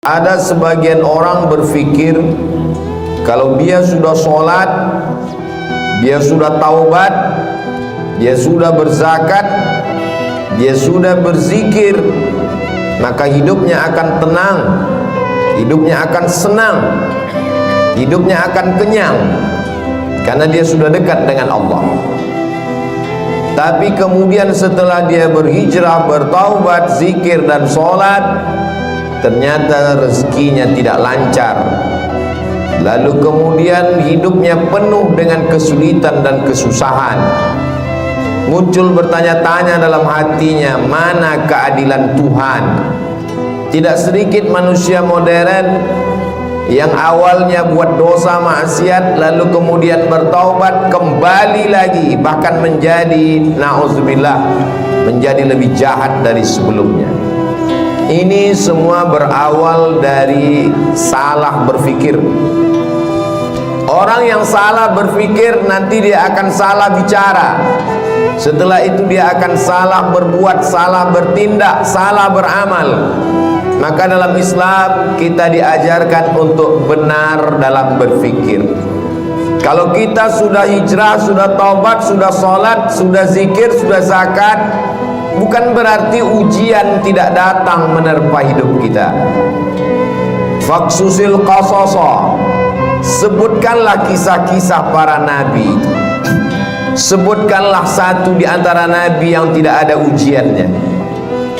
Ada sebagian orang berpikir kalau dia sudah sholat, dia sudah taubat, dia sudah berzakat, dia sudah berzikir, maka hidupnya akan tenang, hidupnya akan senang, hidupnya akan kenyang, karena dia sudah dekat dengan Allah. Tapi kemudian setelah dia berhijrah, bertaubat, zikir dan sholat, ternyata rezekinya tidak lancar. Lalu kemudian hidupnya penuh dengan kesulitan dan kesusahan. Muncul bertanya-tanya dalam hatinya, mana keadilan Tuhan? Tidak sedikit manusia modern yang awalnya buat dosa maksiat, lalu kemudian bertaubat, kembali lagi, bahkan menjadi, na'udzubillah, menjadi lebih jahat dari sebelumnya. Ini semua berawal dari salah berpikir. Orang yang salah berpikir nanti dia akan salah bicara. Setelah itu dia akan salah berbuat, salah bertindak, salah beramal. Maka dalam Islam kita diajarkan untuk benar dalam berpikir. Kalau kita sudah hijrah, sudah taubat, sudah sholat, sudah zikir, sudah zakat, bukan berarti ujian tidak datang menerpa hidup kita. Faksusil qasasa, sebutkanlah kisah-kisah para nabi. Sebutkanlah satu di antara nabi yang tidak ada ujiannya.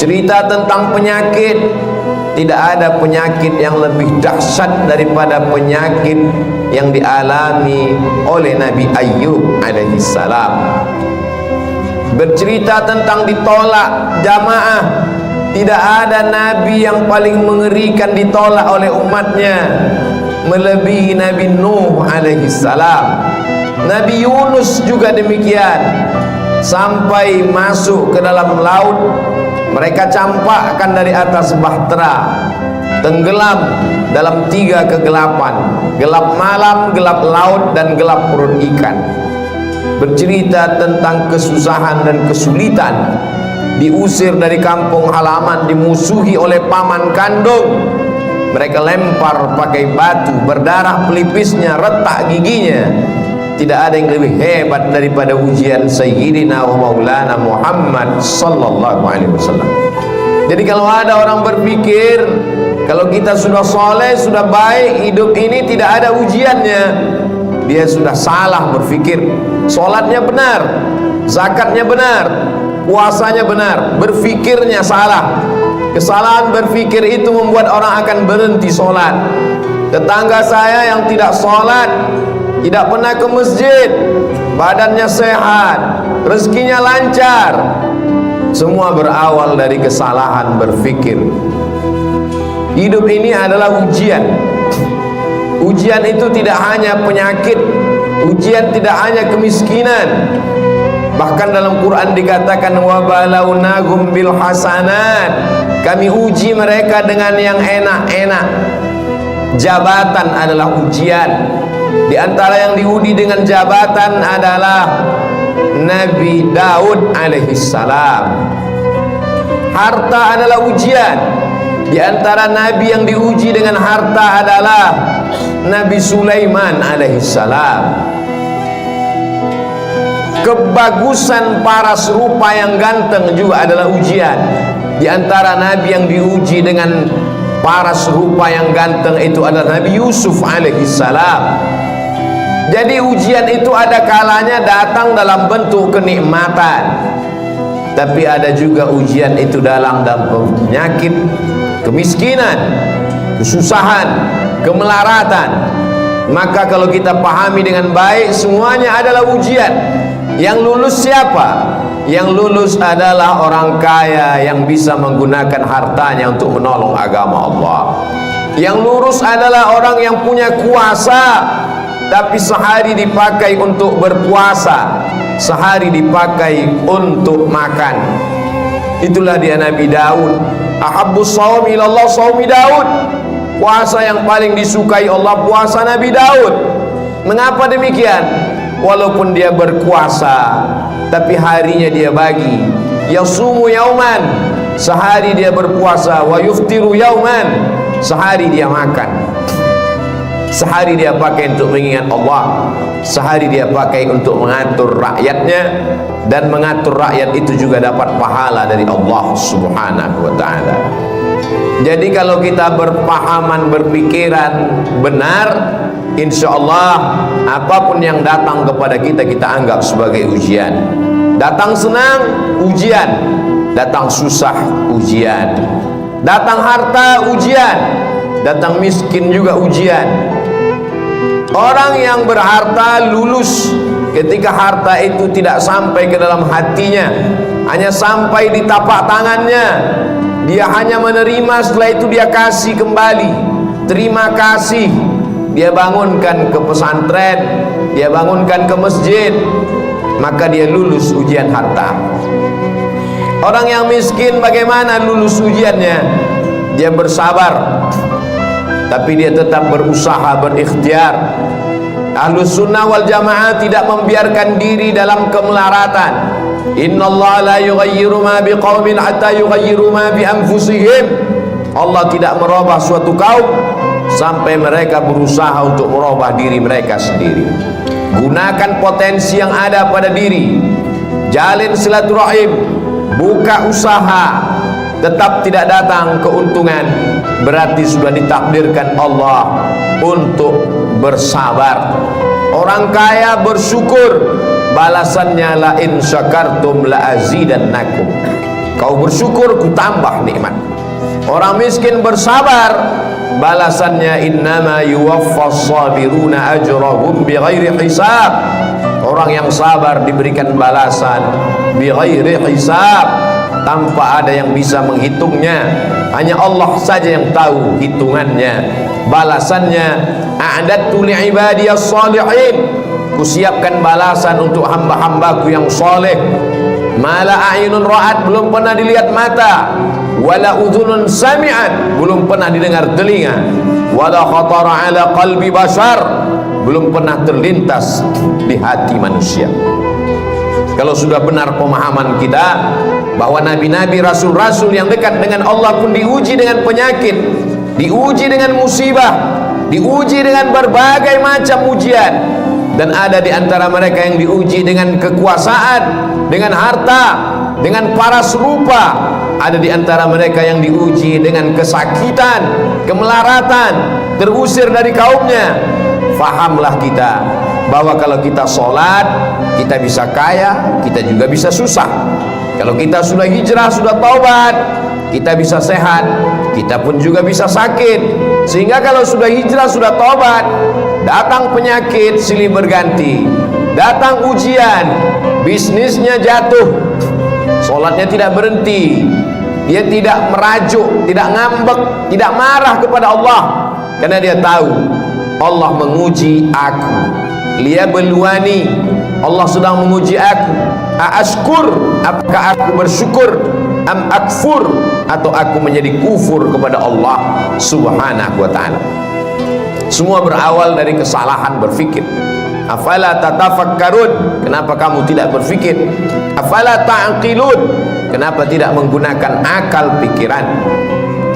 Cerita tentang penyakit, tidak ada penyakit yang lebih dahsyat daripada penyakit yang dialami oleh Nabi Ayyub alaihissalam. Bercerita tentang ditolak jamaah, tidak ada nabi yang paling mengerikan ditolak oleh umatnya melebihi Nabi Nuh alaihissalam. Nabi Yunus juga demikian, sampai masuk ke dalam laut mereka campakkan dari atas bahtera, tenggelam dalam 3 kegelapan, gelap malam, gelap laut, dan gelap perut ikan. Bercerita tentang kesusahan dan kesulitan, diusir dari kampung halaman, dimusuhi oleh paman kandung, mereka lempar pakai batu, berdarah pelipisnya, retak giginya. Tidak ada yang lebih hebat daripada ujian Sayyidina wa Maulana Muhammad sallallahu alaihi wasallam. Jadi kalau ada orang berpikir kalau kita sudah soleh, sudah baik, hidup ini tidak ada ujiannya, dia sudah salah berpikir. Sholatnya benar, zakatnya benar, puasanya benar, berpikirnya salah. Kesalahan berpikir itu membuat orang akan berhenti sholat. Tetangga saya yang tidak sholat, tidak pernah ke masjid, badannya sehat, rezekinya lancar, semua berawal dari kesalahan berpikir. Hidup ini adalah ujian. Ujian itu tidak hanya penyakit, ujian tidak hanya kemiskinan. Bahkan dalam Quran dikatakan wa balawnahum bil hasanat, kami uji mereka dengan yang enak-enak. Jabatan adalah ujian. Di antara yang diuji dengan jabatan adalah Nabi Daud alaihissalam. Harta adalah ujian. Di antara nabi yang diuji dengan harta adalah Nabi Sulaiman alaihissalam. Kebagusan paras rupa yang ganteng juga adalah ujian. Di antara nabi yang diuji dengan paras rupa yang ganteng itu adalah Nabi Yusuf alaihissalam. Jadi ujian itu ada kalanya datang dalam bentuk kenikmatan, tapi ada juga ujian itu dalam penyakit, kemiskinan, kesusahan, kemelaratan. Maka kalau kita pahami dengan baik, semuanya adalah ujian. Yang lulus siapa? Yang lulus adalah orang kaya yang bisa menggunakan hartanya untuk menolong agama Allah. Yang lurus adalah orang yang punya kuasa, tapi sehari dipakai untuk berpuasa, sehari dipakai untuk makan. Itulah dia Nabi Daud. Ahabbus shaum ilallah shaumi Daud. Puasa yang paling disukai Allah, puasa Nabi Daud. Mengapa demikian? Walaupun dia berkuasa, tapi harinya dia bagi. Yasumu yauman, sehari dia berpuasa. Wa yuftiru yauman, sehari dia makan, sehari dia pakai untuk mengingat Allah, sehari dia pakai untuk mengatur rakyatnya, dan mengatur rakyat itu juga dapat pahala dari Allah Subhanahu wa ta'ala. Jadi kalau kita berpahaman, berpikiran benar, insya Allah apapun yang datang kepada kita, kita anggap sebagai ujian. Datang senang, ujian. Datang susah, ujian. Datang harta, ujian. Datang miskin juga ujian. Orang yang berharta lulus ketika harta itu tidak sampai ke dalam hatinya, hanya sampai di tapak tangannya. Dia hanya menerima, setelah itu dia kasih kembali. Terima kasih. Dia bangunkan ke pesantren, dia bangunkan ke masjid, maka dia lulus ujian harta. Orang yang miskin bagaimana lulus ujiannya? Dia bersabar, tapi dia tetap berusaha, berikhtiar. Ahlus sunnah wal jamaah tidak membiarkan diri dalam kemelaratan. Innallaha la yughayyiru ma biqaumin hatta yughayyiru ma bi anfusihim. Allah tidak merubah suatu kaum sampai mereka berusaha untuk merubah diri mereka sendiri. Gunakan potensi yang ada pada diri, jalin silaturahim, buka usaha. Tetap tidak datang keuntungan, berarti sudah ditakdirkan Allah untuk bersabar. Orang kaya bersyukur, balasannya la in syakartum la azidannakum. Kau bersyukur, ku tambah nikmat. Orang miskin bersabar, balasannya innama yuwaffas sabiruna ajrahum bighairi hisab. Orang yang sabar diberikan balasan bighairi hisab, tanpa ada yang bisa menghitungnya. Hanya Allah saja yang tahu hitungannya, balasannya. A'dadtu li'ibadiyas salihin, kusiapkan balasan untuk hamba-hambaku yang soleh. Mala a'yunun ra'at, belum pernah dilihat mata, wala udhunun sami'at, belum pernah didengar telinga, wala khatara ala qalbi bashar, belum pernah terlintas di hati manusia. Kalau sudah benar pemahaman kita bahwa nabi-nabi, rasul-rasul yang dekat dengan Allah pun diuji dengan penyakit, diuji dengan musibah, diuji dengan berbagai macam ujian, dan ada di antara mereka yang diuji dengan kekuasaan, dengan harta, dengan paras rupa. Ada di antara mereka yang diuji dengan kesakitan, kemelaratan, terusir dari kaumnya. Fahamlah kita bahwa kalau kita sholat, kita bisa kaya, kita juga bisa susah. Kalau kita sudah hijrah, sudah taubat, kita bisa sehat, kita pun juga bisa sakit. Sehingga kalau sudah hijrah, sudah taubat, datang penyakit silih berganti, datang ujian, bisnisnya jatuh, sholatnya tidak berhenti, dia tidak merajuk, tidak ngambek, tidak marah kepada Allah, karena dia tahu Allah menguji aku. Liyabluwani, Allah sedang menguji aku. Aashkur, apakah aku bersyukur, am akfur, atau aku menjadi kufur kepada Allah Subhanahu wa ta'ala. Semua berawal dari kesalahan berfikir. Afala tatafakkarun, kenapa kamu tidak berfikir? Afala ta'qilun, kenapa tidak menggunakan akal pikiran?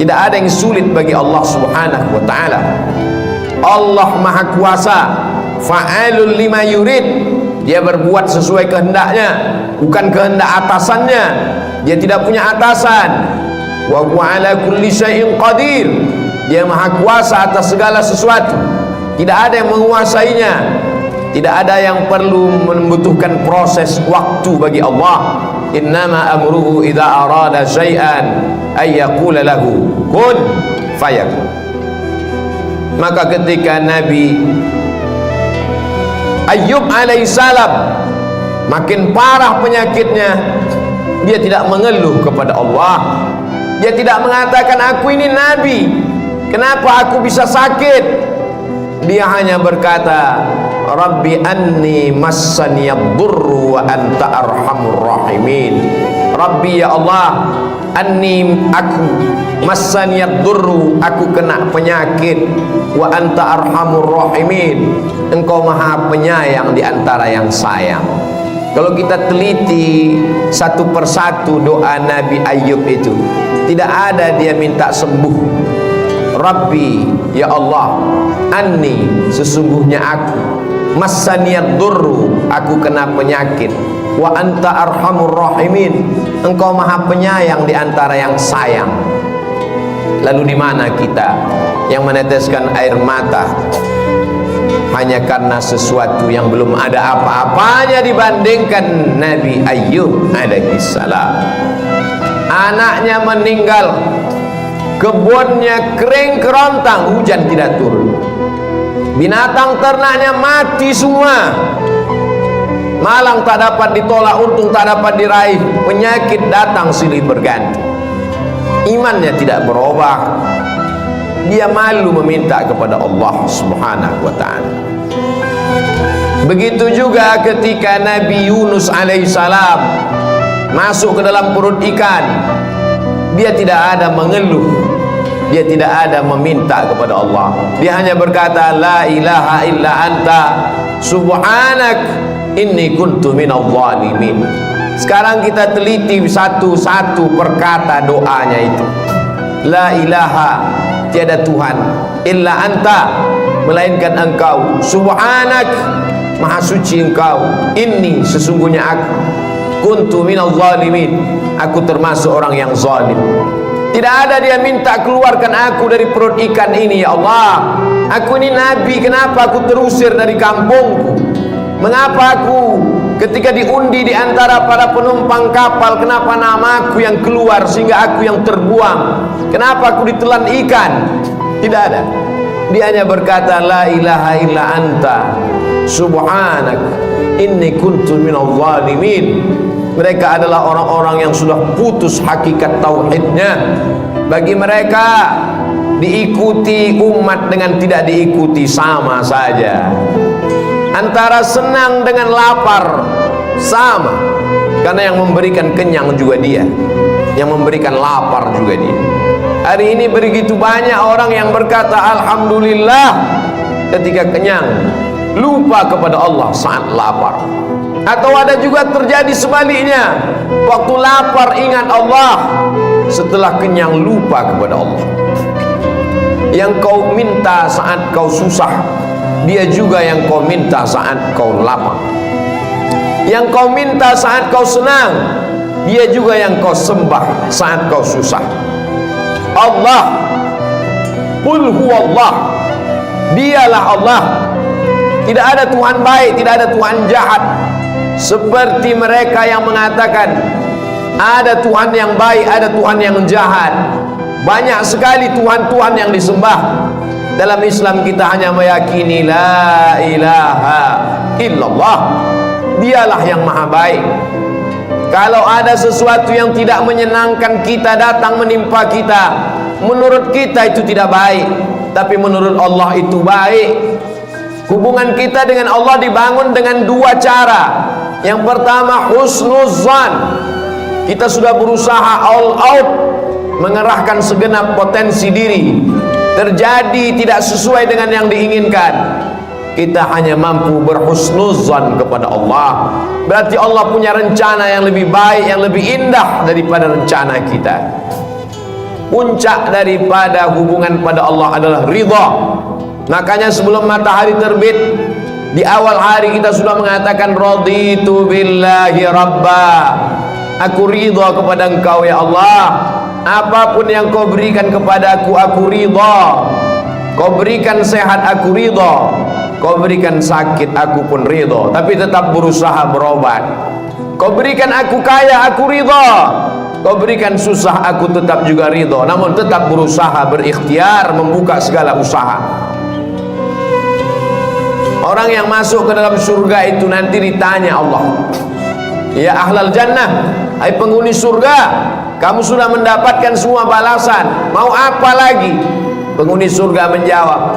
Tidak ada yang sulit bagi Allah Subhanahu wa ta'ala. Allah Maha Kuasa, fa'alul lima yurid. Dia berbuat sesuai kehendaknya, bukan kehendak atasannya. Dia tidak punya atasan. Wa huwa ala kulli syai'in qadir. Dia Maha Kuasa atas segala sesuatu. Tidak ada yang menguasainya. Tidak ada yang perlu membutuhkan proses waktu bagi Allah. Innama amruhu idza arada syai'an ay yaqula lahu kun fayakun. Maka ketika Nabi Ayyub alaihissalam makin parah penyakitnya, dia tidak mengeluh kepada Allah. Dia tidak mengatakan aku ini nabi, kenapa aku bisa sakit? Dia hanya berkata, Rabbi anni massaniyad-durru wa anta arhamur rahimin. Rabbi, ya Allah, anni, aku, massaniyad-durru, aku kena penyakit, wa anta arhamur rahimin, engkau maha penyayang di antara yang sayang. Kalau kita teliti satu persatu doa Nabi Ayyub itu, tidak ada dia minta sembuh, Rabbi, ya Allah, anni, sesungguhnya aku, massaniyad durru, aku kena penyakit, wa anta arhamur rahimin, engkau maha penyayang di antara yang sayang. Lalu di mana kita yang meneteskan air mata hanya karena sesuatu yang belum ada apa-apanya dibandingkan Nabi Ayyub alaihissalam? Anaknya meninggal, kebunnya kering kerontang, hujan tidak turun, binatang ternaknya mati semua, malang tak dapat ditolak, untung tak dapat diraih, penyakit datang silih berganti. Imannya tidak berubah, dia malu meminta kepada Allah Subhanahu wa ta'ala. Begitu juga ketika Nabi Yunus alaihissalam masuk ke dalam perut ikan, dia tidak ada mengeluh, dia tidak ada meminta kepada Allah, dia hanya berkata la ilaha illa anta subhanak inni kuntu minadh dhalimin. Sekarang kita teliti satu-satu perkata doanya itu. La ilaha, tiada Tuhan, illa anta, melainkan engkau, subhanak, maha suci engkau, inni, sesungguhnya aku, kuntu minadh dhalimin, aku termasuk orang yang zalim. Tidak ada dia minta keluarkan aku dari perut ikan ini, ya Allah, aku ini nabi, kenapa aku terusir dari kampungku? Mengapa aku ketika diundi di antara para penumpang kapal, kenapa namaku yang keluar sehingga aku yang terbuang? Kenapa aku ditelan ikan? Tidak ada. Dia hanya berkata la ilaha illa anta subhanak inni kuntu minadh dhalimin. Mereka adalah orang-orang yang sudah putus hakikat tauhidnya. Bagi mereka diikuti umat dengan tidak diikuti sama saja, antara senang dengan lapar sama, karena yang memberikan kenyang juga dia, yang memberikan lapar juga dia. Hari ini begitu banyak orang yang berkata alhamdulillah ketika kenyang, lupa kepada Allah saat lapar. Atau ada juga terjadi sebaliknya, waktu lapar ingat Allah, setelah kenyang lupa kepada Allah. Yang kau minta saat kau susah, dia juga yang kau minta saat kau lapar. Yang kau minta saat kau senang, dia juga yang kau sembah saat kau susah. Allah, qul huwallah, dialah Allah. Tidak ada Tuhan baik, tidak ada Tuhan jahat. Seperti mereka yang mengatakan ada Tuhan yang baik, ada Tuhan yang jahat. Banyak sekali Tuhan-Tuhan yang disembah. Dalam Islam kita hanya meyakini la ilaha illallah, dialah yang maha baik. Kalau ada sesuatu yang tidak menyenangkan kita datang menimpa kita, menurut kita itu tidak baik, tapi menurut Allah itu baik. Hubungan kita dengan Allah dibangun dengan dua cara. Yang pertama husnuzan, kita sudah berusaha all out, mengerahkan segenap potensi diri, terjadi tidak sesuai dengan yang diinginkan, kita hanya mampu berhusnuzan kepada Allah. Berarti Allah punya rencana yang lebih baik, yang lebih indah daripada rencana kita. Puncak daripada hubungan pada Allah adalah ridha. Makanya sebelum matahari terbit, di awal hari kita sudah mengatakan raditu billahi rabba, aku ridha kepada engkau ya Allah. Apapun yang kau berikan kepadaku, aku ridha. Kau berikan sehat, aku ridha. Kau berikan sakit, aku pun ridha. Tapi tetap berusaha berobat. Kau berikan aku kaya, aku ridha. Kau berikan susah, aku tetap juga ridha. Namun tetap berusaha, berikhtiar, membuka segala usaha. Orang yang masuk ke dalam surga itu nanti ditanya Allah, ya ahlal jannah, hai penghuni surga, kamu sudah mendapatkan semua balasan, mau apa lagi? Penghuni surga menjawab,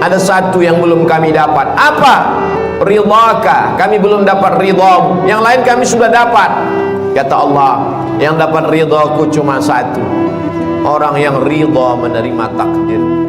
ada satu yang belum kami dapat. Apa? Ridhaka, kami belum dapat ridhamu. Yang lain kami sudah dapat. Kata Allah, yang dapat ridhaku cuma satu, orang yang ridha menerima takdir.